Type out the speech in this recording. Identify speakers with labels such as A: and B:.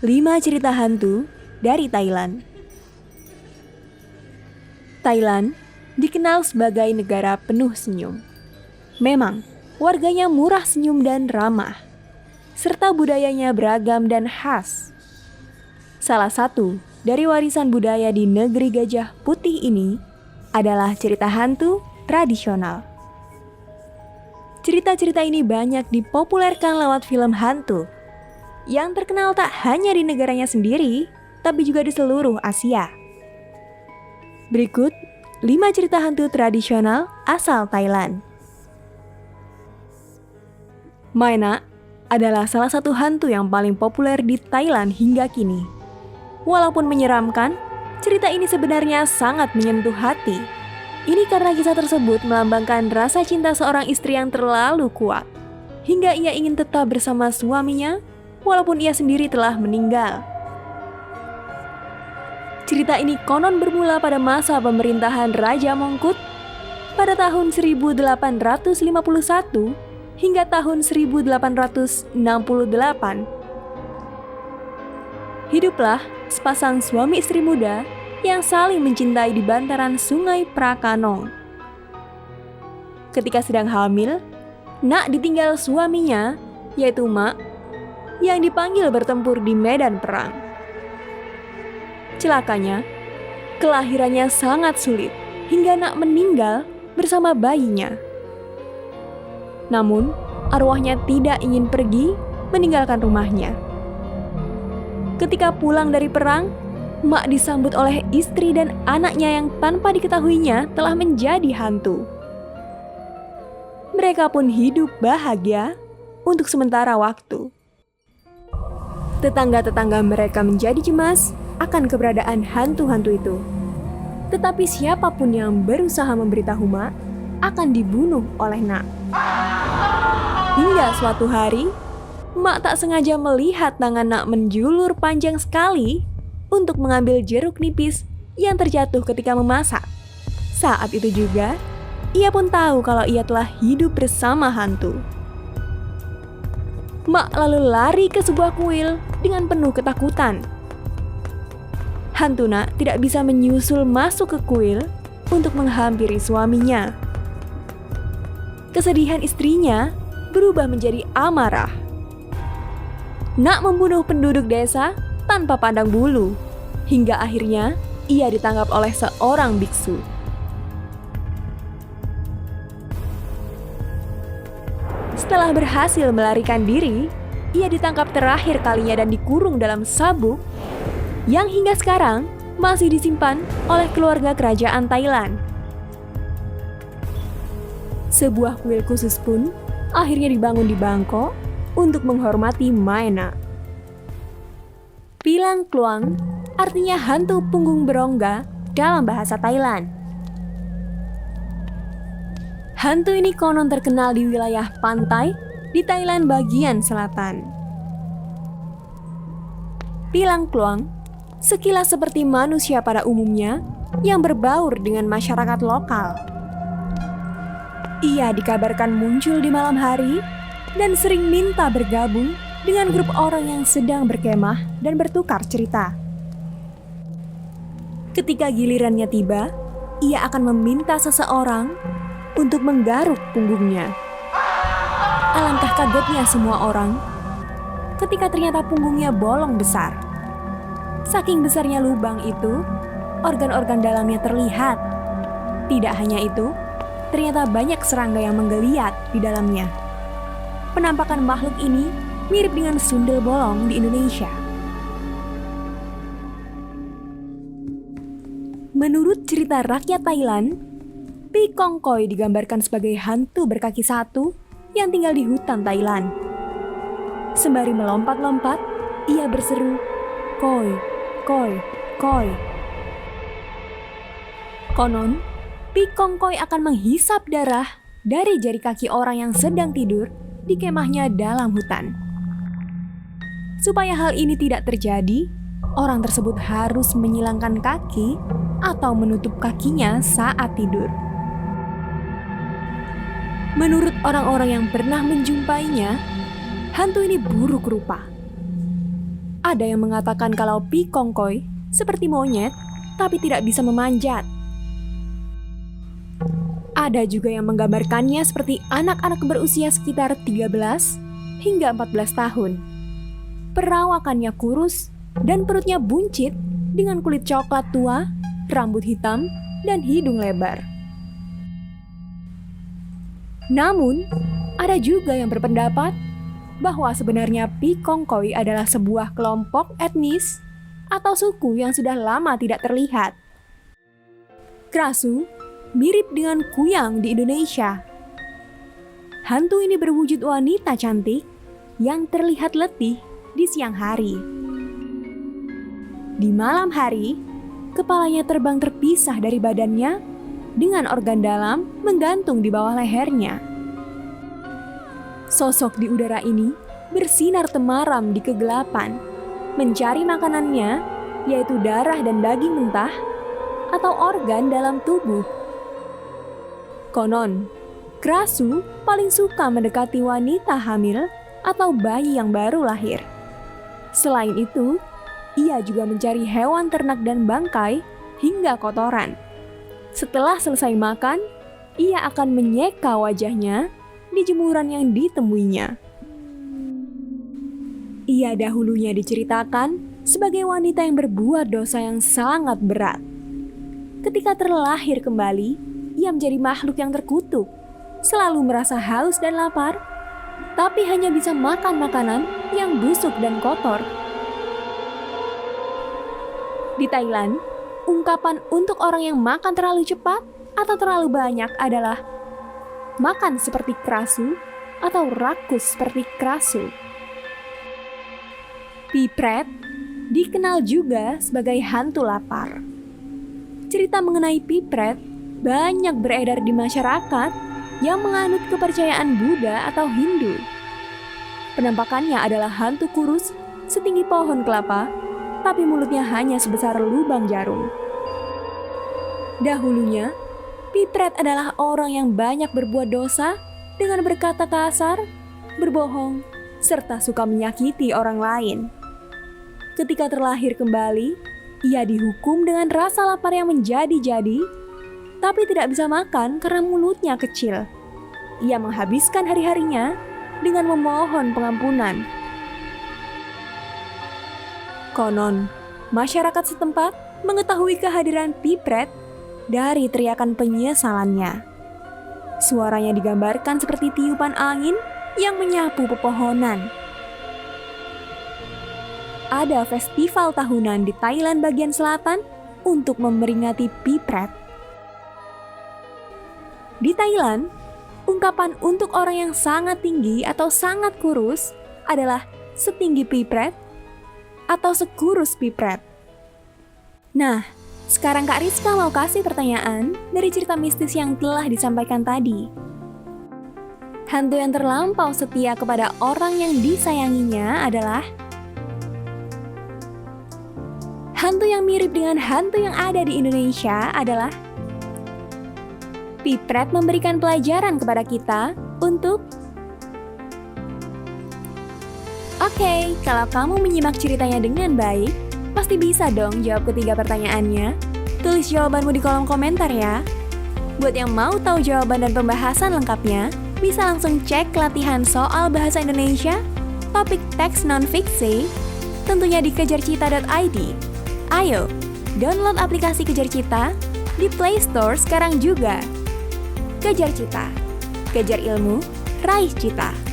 A: 5 cerita hantu dari Thailand. Thailand dikenal sebagai negara penuh senyum. Memang, warganya murah senyum dan ramah, serta budayanya beragam dan khas. Salah satu dari warisan budaya di negeri Gajah Putih ini adalah cerita hantu tradisional. Cerita-cerita ini banyak dipopulerkan lewat film hantu yang terkenal tak hanya di negaranya sendiri, tapi juga di seluruh Asia. Berikut 5 cerita hantu tradisional asal Thailand. Mae Nak adalah salah satu hantu yang paling populer di Thailand hingga kini. Walaupun menyeramkan, cerita ini sebenarnya sangat menyentuh hati. Ini karena kisah tersebut melambangkan rasa cinta seorang istri yang terlalu kuat, hingga ia ingin tetap bersama suaminya walaupun ia sendiri telah meninggal. Cerita ini konon bermula pada masa pemerintahan Raja Mongkut pada tahun 1851 hingga tahun 1868. Hiduplah sepasang suami istri muda yang saling mencintai di bantaran Sungai Prakanong. Ketika sedang hamil, Nak ditinggal suaminya, yaitu Mak, yang dipanggil bertempur di medan perang. Celakanya, kelahirannya sangat sulit hingga Nak meninggal bersama bayinya. Namun, arwahnya tidak ingin pergi meninggalkan rumahnya. Ketika pulang dari perang, Mak disambut oleh istri dan anaknya yang tanpa diketahuinya telah menjadi hantu. Mereka pun hidup bahagia untuk sementara waktu. Tetangga-tetangga mereka menjadi cemas akan keberadaan hantu-hantu itu. Tetapi siapapun yang berusaha memberitahu Mak akan dibunuh oleh Nak. Hingga suatu hari, Mak tak sengaja melihat tangan Nak menjulur panjang sekali untuk mengambil jeruk nipis yang terjatuh ketika memasak. Saat itu juga, ia pun tahu kalau ia telah hidup bersama hantu. Mak lalu lari ke sebuah kuil dengan penuh ketakutan. Hantu Nak tidak bisa menyusul masuk ke kuil untuk menghampiri suaminya. Kesedihan istrinya berubah menjadi amarah. Nak membunuh penduduk desa tanpa pandang bulu, hingga akhirnya ia ditangkap oleh seorang biksu. Setelah berhasil melarikan diri, ia ditangkap terakhir kalinya dan dikurung dalam sabuk yang hingga sekarang masih disimpan oleh keluarga kerajaan Thailand. Sebuah kuil khusus pun akhirnya dibangun di Bangkok untuk menghormati Mae Nak. Pilang Kluang artinya hantu punggung berongga dalam bahasa Thailand. Hantu ini konon terkenal di wilayah pantai di Thailand bagian selatan. Pilang Kluang sekilas seperti manusia pada umumnya yang berbaur dengan masyarakat lokal. Ia dikabarkan muncul di malam hari dan sering minta bergabung dengan grup orang yang sedang berkemah dan bertukar cerita. Ketika gilirannya tiba, ia akan meminta seseorang untuk menggaruk punggungnya. Alangkah kagetnya semua orang ketika ternyata punggungnya bolong besar. Saking besarnya lubang itu, organ-organ dalamnya terlihat. Tidak hanya itu, ternyata banyak serangga yang menggeliat di dalamnya. Penampakan makhluk ini mirip dengan sundel bolong di Indonesia. Menurut cerita rakyat Thailand, Pi Kong Koi digambarkan sebagai hantu berkaki satu yang tinggal di hutan Thailand. Sembari melompat-lompat, ia berseru, "Koi, koi, koi." Konon, Pi Kong Koi akan menghisap darah dari jari kaki orang yang sedang tidur di kemahnya dalam hutan. Supaya hal ini tidak terjadi, orang tersebut harus menyilangkan kaki atau menutup kakinya saat tidur. Menurut orang-orang yang pernah menjumpainya, hantu ini buruk rupa. Ada yang mengatakan kalau Pi Kongkoi seperti monyet, tapi tidak bisa memanjat. Ada juga yang menggambarkannya seperti anak-anak berusia sekitar 13 hingga 14 tahun. Perawakannya kurus dan perutnya buncit dengan kulit coklat tua, rambut hitam, dan hidung lebar. Namun, ada juga yang berpendapat bahwa sebenarnya Pi Kongkoi adalah sebuah kelompok etnis atau suku yang sudah lama tidak terlihat. Krasu mirip dengan kuyang di Indonesia. Hantu ini berwujud wanita cantik yang terlihat letih di siang hari. Di malam hari, kepalanya terbang terpisah dari badannya dengan organ dalam menggantung di bawah lehernya. Sosok di udara ini bersinar temaram di kegelapan, mencari makanannya, yaitu darah dan daging mentah atau organ dalam tubuh. Konon, Krasu paling suka mendekati wanita hamil atau bayi yang baru lahir. Selain itu, ia juga mencari hewan ternak dan bangkai hingga kotoran. Setelah selesai makan, ia akan menyeka wajahnya di jemuran yang ditemuinya. Ia dahulunya diceritakan sebagai wanita yang berbuat dosa yang sangat berat. Ketika terlahir kembali, ia menjadi makhluk yang terkutuk, selalu merasa haus dan lapar, tapi hanya bisa makan makanan yang busuk dan kotor. Di Thailand, ungkapan untuk orang yang makan terlalu cepat atau terlalu banyak adalah makan seperti Krasu atau rakus seperti Krasu. Pipret dikenal juga sebagai hantu lapar. Cerita mengenai Pipret banyak beredar di masyarakat yang menganut kepercayaan Buddha atau Hindu. Penampakannya adalah hantu kurus setinggi pohon kelapa, tapi mulutnya hanya sebesar lubang jarum. Dahulunya, Pipret adalah orang yang banyak berbuat dosa dengan berkata kasar, berbohong, serta suka menyakiti orang lain. Ketika terlahir kembali, ia dihukum dengan rasa lapar yang menjadi-jadi, tapi tidak bisa makan karena mulutnya kecil. Ia menghabiskan hari-harinya dengan memohon pengampunan. Konon, masyarakat setempat mengetahui kehadiran Pipret dari teriakan penyesalannya. Suaranya digambarkan seperti tiupan angin yang menyapu pepohonan. Ada festival tahunan di Thailand bagian selatan untuk memperingati Pipret. Di Thailand, ungkapan untuk orang yang sangat tinggi atau sangat kurus adalah setinggi Pipret atau sekurus Pipret. Nah, sekarang Kak Rizka mau kasih pertanyaan dari cerita mistis yang telah disampaikan tadi. Hantu yang terlampau setia kepada orang yang disayanginya adalah hantu yang mirip dengan hantu yang ada di Indonesia adalah Pipret memberikan pelajaran kepada kita untuk Oke, kalau kamu menyimak ceritanya dengan baik, pasti bisa dong jawab ketiga pertanyaannya. Tulis jawabanmu di kolom komentar ya. Buat yang mau tahu jawaban dan pembahasan lengkapnya, bisa langsung cek latihan soal bahasa Indonesia, topik teks non-fiksi, tentunya di kejarcita.id. Ayo, download aplikasi Kejar Cita di Play Store sekarang juga. Kejar Cita, kejar ilmu, raih cita.